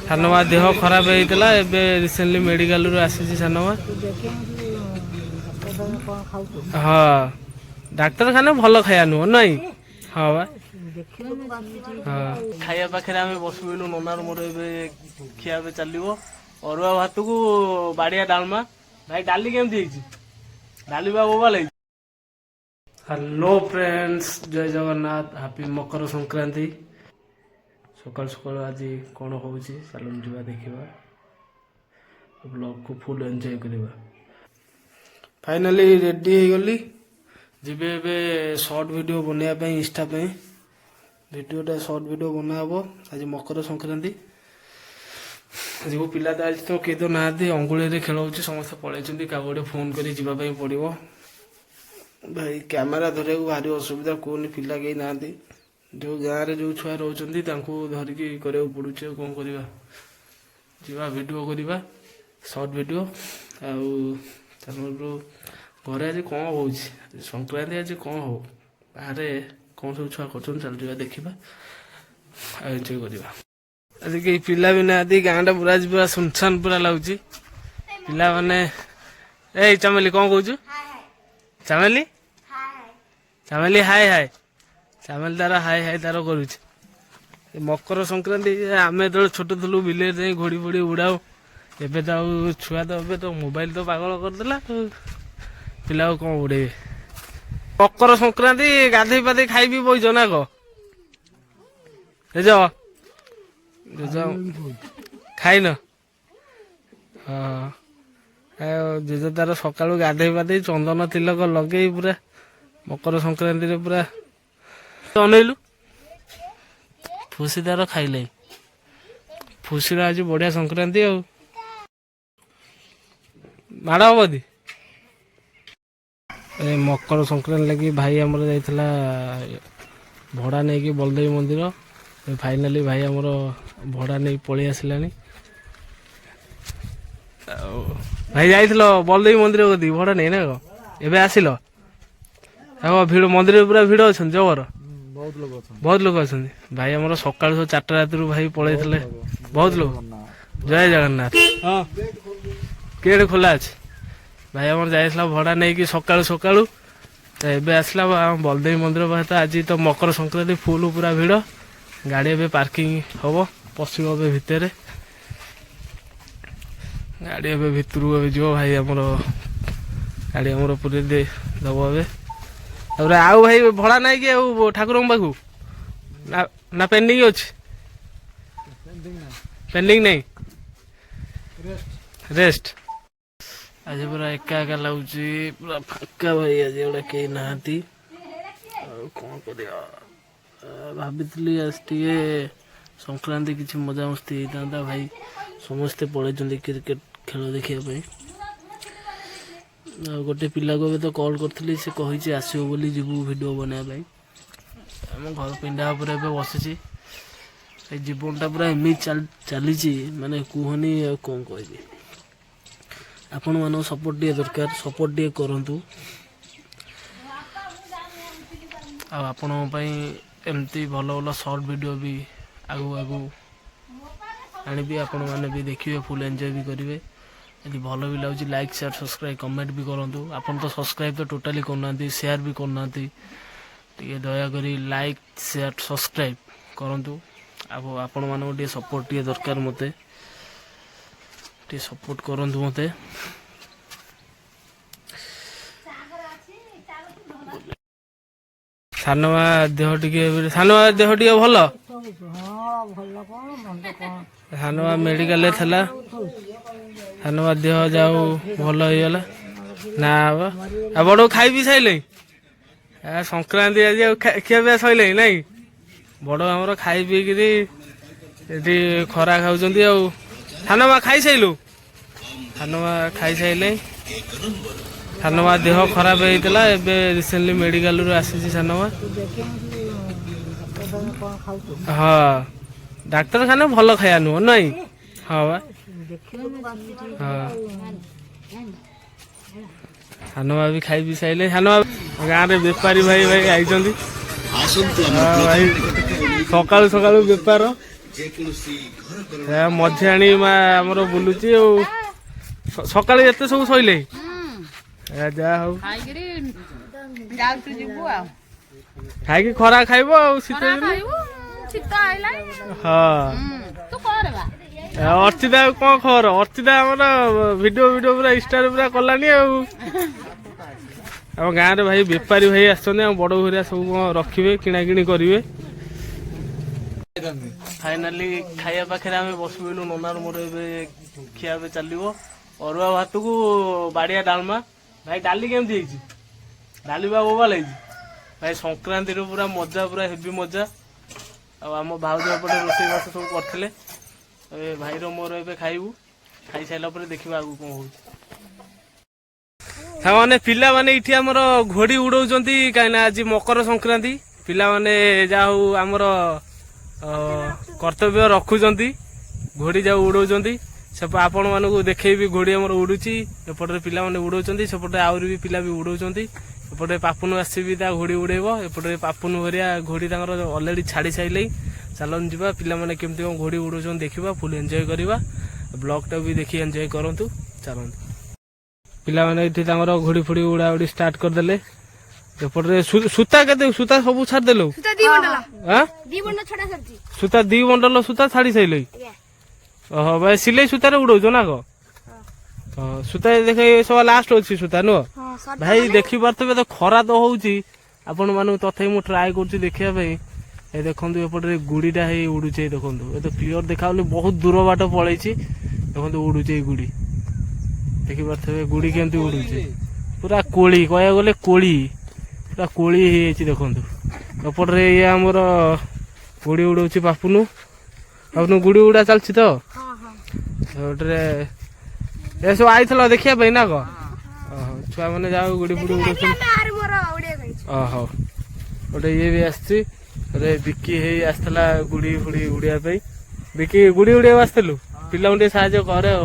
सानवा देह खराब होता है रिसेंटली मेडिकल रू आसी सानवा हाँ डाक्तरखाना भल खाया नुह नाई हाँ बा हाँ खाया पाखे आम बसलु ननार मोर खिया चलो अरुआ भात को बाड़िया डालमा भाई डाली केमती डाली बा बोबा लगी। हेलो फ्रेंड्स जय जगन्नाथ हैप्पी मकर संक्रांति सकाल सकाल आज कौन हो चलो जा देखा ब्लॉग को फुल एंजॉय करवा। फाइनाली रेडी हो गली जीवे शॉर्ट वीडियो बनवाई इंस्टा पे वीडियोटा शॉर्ट वीडियो बनाब आज मकर संक्रांति आज वो पिला तो आज तो किए तो ना अंगुली खेल हो समस्त पलि क्या गोटे फोन कर पड़ो भाई कैमेरा धरने को भारी असुविधा कौन पिला कहीं ना जो गाँव में जो छुआ रोचे धरिकी करा पड़ू कौन करवा जा वीडियो करवा शॉर्ट वीडियो घर आज कौन हो संक्रांति आज कौन हो बाहर कौन सब छुआ कर चल जा देखा एंजॉय करवा। आज कई पिला भी ना गाँटा पूरा पूरा सुनसान पूरा लगुच पिला माने ए चमेली कौन कौच चमेली चमेली हाय हाय चमेली तार हाय हाय तार करुच मकर संक्रांति आम जो छोट थलु बिल घोड़ी फोड़ी उड़ाऊ एबे तो छुआ तो ए तो मोबाइल तो पागल करदेला पिला कौन उड़े मकर संक्रांति गाधे पाधे खाई भी बईच ना कज खाइन हाँ जेज तार सका गाधे पाधे चंदन तिलक लगे पूरा मकर संक्रांति पूरा अनैलु फुसी तार खाइले फुसी आज बढ़िया संक्रांति माड़ हम मकर संक्रांति लगी भाई आमर जाइला भड़ा नहीं कि बलदेवी मंदिर फाइनाली भाई आमर भड़ा नहीं पलि आसला भाई जाइल बलदेवी मंदिर कदी भड़ा नहीं ना एबे आसिल भिड़ मंदिर पूरा भिड़ अच्छा जबर बहुत लोग अच्छा भाई आमर सका 4टा रात भाई पलि बहुत लोग जय जगन्नाथ हाँ गेट खोला अच्छे भाई आमर जाइला भड़ा नहीं कि सका सका एबे आसला बलदेवी मंदिर बाहर आज तो मकर संक्रांति फुल पूरा भिड़ गाड़ी एबे पार्किंग हम पशिम ए भितर गाड़ी एबे भितर जो भाई आमर गाड़ी आमर पूरे दब ए आउ भाई भड़ा ना कि ठाकुर पाखु ना पेंडिंग अच्छे पेंडिंग नहीं रेस्ट आज पूरा एका एका लगुच पूरा फाका भाई आज गोटे कई ना कौन कर भाभी आज टे संक्रांति किसी मजा मस्ती होता भाई समस्ते पड़े क्रिकेट खेल देखापी गोटे पिला को तो कॉल करी से कही आसो बोली जीवु वीडियो बनाया आम घर पिंडा पर बसी जीवनटा पूरा एमि चली माने कहनी कौन कह आपण मान सपोर्ट टे दरकार सपोर्ट टे करंतु आपण एमती भल भल शॉर्ट वीडियो भी आगु आगु आनिबी आपण माने भी देखिए फुल एंजॉय भी करेंगे यदि भल भी लगे लाइक शेयर सब्सक्राइब कमेंट भी करूँ आपन तो सब्सक्राइब तो टोटाली करना शेयर भी करना दया करी लाइक शेयर सब्सक्राइब करूँ आपण मानक टे सपोर्ट टे दरकार मते टे सपोर्ट करूँ मते सानवा देह टे भल सानवा मेडिकल थला सानवा देह जाऊ भल होगला ना बड़ खाई पी सारे संक्रांति आज खिया पिया सैल नाई बड़ आमर खाई पीकि खरा खाऊँ सानवा खाई सारू सानवा खाई सारे सानवा देह खराब होता है रिसेंटली मेडिकल रू आसी सानवा हाँ डाक्तरखाना भल खाया नुह नाई हाँ बा हाँ सानवा भी खाई पी सारे सानवा गाँव में बेपारी भाई भाई आई भाई सका सका बेपार ମଝିଆଣି ମା ଆମର ବୁଲୁଛି ଆଉ ସକାଳେ ଏତେ ସବୁ ଶୋଇଲେ ଯାହା ହଉ ଖାଇକି ଖରା ଖାଇବ ଆଉ ଶୀତ ହଁ ଅର୍ଚିତା କଣ ଖବର? ଅର୍ଚିତା ଆମର ଭିଡିଓ ପୁରା ଇନଷ୍ଟାରେ ପୁରା କଲାନି ଆଉ। ଆମ ଗାଁରେ ଭାଇ ବେପାରୀ ଭାଇ ଆସିଛନ୍ତି ଆମ ବଡ ଘରିଆ ସବୁ କଣ ରଖିବେ କିଣାକିଣି କରିବେ। ଫାଇନାଲି ଖାଇବା ପାଖରେ ଆମେ ବସିଲୁ ନନାର ମୋର ଏବେ ଖିଆ ଏବେ ଚାଲିବ। ଅରୁଆ ଭାତକୁ ବାଡିଆ ଡାଲମା। ଭାଇ ଡାଲି କେମିତି ହେଇଛି? ଡାଲି ବା ବୋବାଲ ହେଇଛି ଭାଇ। ସଂକ୍ରାନ୍ତିର ପୁରା ମଜା ପୁରା ହେଭି ମଜା। ଆଉ ଆମ ଭାଉଜ ଏପଟେ ରୋଷେଇବାସ ସବୁ କରିଥିଲେ। ଭାଇର ମୋର ଏବେ ଖାଇବୁ। ଖାଇସାରିଲା ପରେ ଦେଖିବା ଆଗକୁ କଣ ହଉଛି। ମାନେ ପିଲାମାନେ ଏଇଠି ଆମର ଘୋଡି ଉଡଉଛନ୍ତି କାହିଁକିନା ଆଜି ମକର ସଂକ୍ରାନ୍ତି। ପିଲାମାନେ ଯାହା ହଉ ଆମର କର୍ତ୍ତବ୍ୟ ରଖୁଛନ୍ତି ଘୋଡି ଯାଉ ଉଡଉଛନ୍ତି। ଆପଣ ମାନଙ୍କୁ ଦେଖେଇବି ଘୋଡି ଆମର ଉଡୁଛି। ଏପଟରେ ପିଲାମାନେ ଉଡଉଛନ୍ତି ସେପଟେ ଆହୁରି ବି ପିଲା ବି ଉଡଉଛନ୍ତି। ଏପଟେ ପାପୁନ ଆସିବି ତା ଘୋଡି ଉଡେଇବ। ଏପଟେ ପାପୁନ ଘରିଆ ଘୋଡି ତାଙ୍କର ଅଲରେଡି ଛାଡି ସାରିଲେଇ। ଚାଲନ୍ତୁ ଯିବା ପିଲାମାନେ କେମିତି କଣ ଘୋଡି ଉଡଉଛନ୍ତି ଦେଖିବା। ଫୁଲ ଏନ୍ଜୟ କରିବା। ବ୍ଲଗ ଟା ବି ଦେଖି ଏନ୍ଜୟ କରନ୍ତୁ। ଚାଲନ୍ତୁ ପିଲାମାନେ ଏଠି ତାଙ୍କର ଘୋଡି ଫୋଡି ଉଡା ଉଡି ଷ୍ଟାର୍ଟ କରିଦେଲେ। ଏପଟରେ ସୂତା କେତେ ସୂତା ସବୁ ଛାଡିଦେଲୁ? ସୂତା 2 ବଣ୍ଡଲ ସୂତା ଛାଡି ସାରିଲେ। ଓହୋ ଭାଇ ସିଲେଇ ସୂତାରେ ଉଡଉଛ ନା କଣ? ସୂତା ଦେଖ ସବୁ ଲାଷ୍ଟ ଅଛି ସୂତା ନୁହଁ ଭାଇ। ଦେଖିପାରୁଥିବେ ତ ଖରା ତ ହଉଛି ଆପଣ ମାନଙ୍କୁ ତଥାପି ମୁଁ ଟ୍ରାଏ କରୁଛି ଦେଖିବା ପାଇଁ। ଏ ଦେଖନ୍ତୁ ଏପଟରେ ଗୁଡିଟା ହେଇ ଉଡୁଛି। ଦେଖନ୍ତୁ ଏ ତ କ୍ଲିୟର ଦେଖାଉନି ବହୁତ ଦୂର ବାଟ ପଳେଇଛି। ଦେଖନ୍ତୁ ଉଡୁଛି ଏଇ ଗୁଡି ଦେଖିପାରୁଥିବେ ଗୁଡି କେମିତି ଉଡୁଛି। ପୁରା କୋଳି କହିବାକୁ ଗଲେ କୋଳି ପୁରା କୋଳି ହେଇଯାଇଛି ଦେଖନ୍ତୁ। ଏପଟରେ ଇଏ ଆମର ଗୁଡି ଉଡଉଛି ପାପୁନୁ। ପାପୁନୁ ଗୁଡି ଉଡା ଚାଲିଛି ତ? ଏପଟରେ ଏସବୁ ଆଇଥିଲ ଦେଖିବା ପାଇଁ ନା କଣ? ଓହୋ ଛୁଆ ମାନେ ଯାଉ ଗୁଡି ଫୁଡି ଉଡଉଛନ୍ତି। ଓହୋ ଗୋଟେ ଇଏ ବି ଆସିଛି। ବିକି ହେଇ ଆସିଥିଲା ଗୁଡି ଫୁଡି ଉଡିବା ପାଇଁ। ବିକି ଗୁଡି ଉଡିବାକୁ ଆସିଥିଲୁ? ପିଲାଙ୍କୁ ଟିକେ ସାହାଯ୍ୟ କରେ ଆଉ।